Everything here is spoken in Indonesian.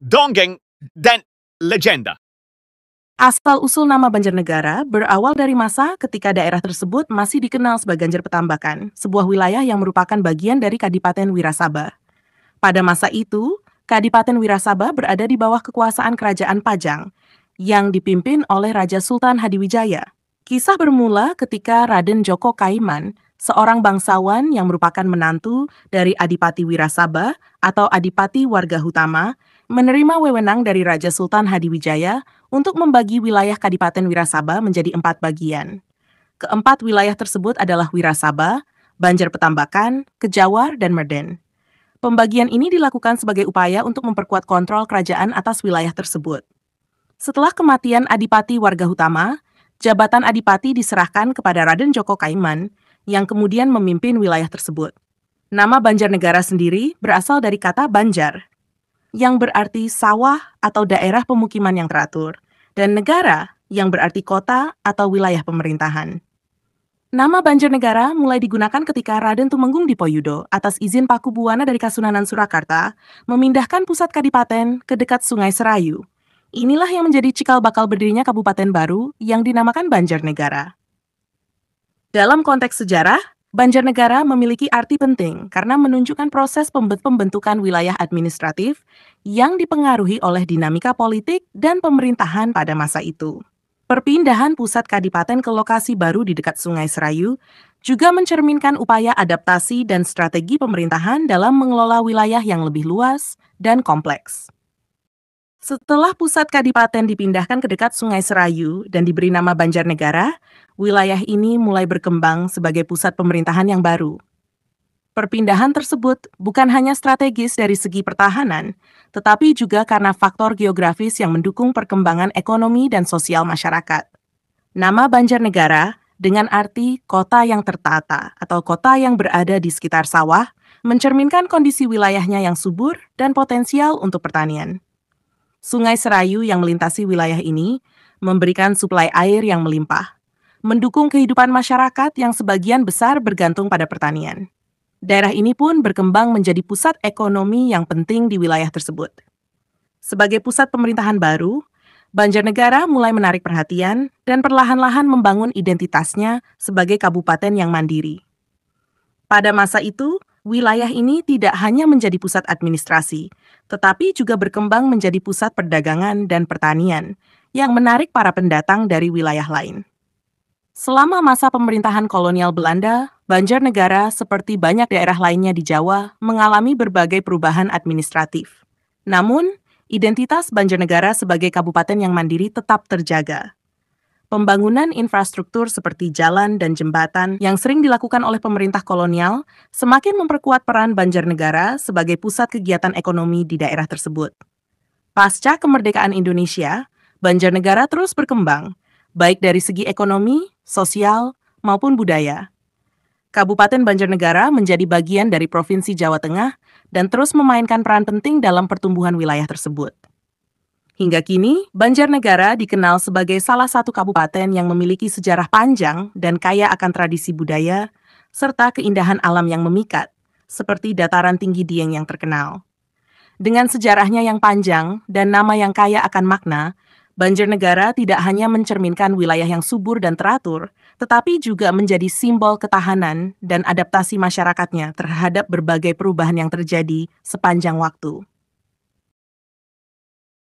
dongeng, dan legenda. Asal-usul nama Banjarnegara berawal dari masa ketika daerah tersebut masih dikenal sebagai Ganjar Petambakan, sebuah wilayah yang merupakan bagian dari Kadipaten Wirasaba. Pada masa itu, Kadipaten Wirasaba berada di bawah kekuasaan Kerajaan Pajang, yang dipimpin oleh Raja Sultan Hadiwijaya. Kisah bermula ketika Raden Djoko Kaiman, seorang bangsawan yang merupakan menantu dari Adipati Wirasaba atau Adipati Warga Hutama, menerima wewenang dari Raja Sultan Hadiwijaya untuk membagi wilayah Kadipaten Wirasaba menjadi 4 bagian. Keempat wilayah tersebut adalah Wirasaba, Banjar Petambakan, Kejawar, dan Merden. Pembagian ini dilakukan sebagai upaya untuk memperkuat kontrol kerajaan atas wilayah tersebut. Setelah kematian Adipati Warga Hutama, jabatan Adipati diserahkan kepada Raden Djoko Kaiman, yang kemudian memimpin wilayah tersebut. Nama Banjarnegara sendiri berasal dari kata Banjar, yang berarti sawah atau daerah pemukiman yang teratur, dan negara yang berarti kota atau wilayah pemerintahan. Nama Banjarnegara mulai digunakan ketika Raden Tumenggung Dipoyudo atas izin Paku Buwana dari Kasunanan Surakarta memindahkan pusat kadipaten ke dekat Sungai Serayu. Inilah yang menjadi cikal bakal berdirinya kabupaten baru yang dinamakan Banjarnegara. Dalam konteks sejarah, Banjarnegara memiliki arti penting karena menunjukkan proses pembentukan wilayah administratif yang dipengaruhi oleh dinamika politik dan pemerintahan pada masa itu. Perpindahan pusat kadipaten ke lokasi baru di dekat Sungai Serayu juga mencerminkan upaya adaptasi dan strategi pemerintahan dalam mengelola wilayah yang lebih luas dan kompleks. Setelah pusat kadipaten dipindahkan ke dekat Sungai Serayu dan diberi nama Banjarnegara, wilayah ini mulai berkembang sebagai pusat pemerintahan yang baru. Perpindahan tersebut bukan hanya strategis dari segi pertahanan, tetapi juga karena faktor geografis yang mendukung perkembangan ekonomi dan sosial masyarakat. Nama Banjarnegara dengan arti kota yang tertata atau kota yang berada di sekitar sawah mencerminkan kondisi wilayahnya yang subur dan potensial untuk pertanian. Sungai Serayu yang melintasi wilayah ini memberikan suplai air yang melimpah, mendukung kehidupan masyarakat yang sebagian besar bergantung pada pertanian. Daerah ini pun berkembang menjadi pusat ekonomi yang penting di wilayah tersebut. Sebagai pusat pemerintahan baru, Banjarnegara mulai menarik perhatian dan perlahan-lahan membangun identitasnya sebagai kabupaten yang mandiri. Pada masa itu, wilayah ini tidak hanya menjadi pusat administrasi, tetapi juga berkembang menjadi pusat perdagangan dan pertanian yang menarik para pendatang dari wilayah lain. Selama masa pemerintahan kolonial Belanda, Banjarnegara seperti banyak daerah lainnya di Jawa mengalami berbagai perubahan administratif. Namun, identitas Banjarnegara sebagai kabupaten yang mandiri tetap terjaga. Pembangunan infrastruktur seperti jalan dan jembatan yang sering dilakukan oleh pemerintah kolonial semakin memperkuat peran Banjarnegara sebagai pusat kegiatan ekonomi di daerah tersebut. Pasca kemerdekaan Indonesia, Banjarnegara terus berkembang, baik dari segi ekonomi, sosial, maupun budaya. Kabupaten Banjarnegara menjadi bagian dari Provinsi Jawa Tengah dan terus memainkan peran penting dalam pertumbuhan wilayah tersebut. Hingga kini, Banjarnegara dikenal sebagai salah satu kabupaten yang memiliki sejarah panjang dan kaya akan tradisi budaya, serta keindahan alam yang memikat, seperti dataran tinggi Dieng yang terkenal. Dengan sejarahnya yang panjang dan nama yang kaya akan makna, Banjarnegara tidak hanya mencerminkan wilayah yang subur dan teratur, tetapi juga menjadi simbol ketahanan dan adaptasi masyarakatnya terhadap berbagai perubahan yang terjadi sepanjang waktu.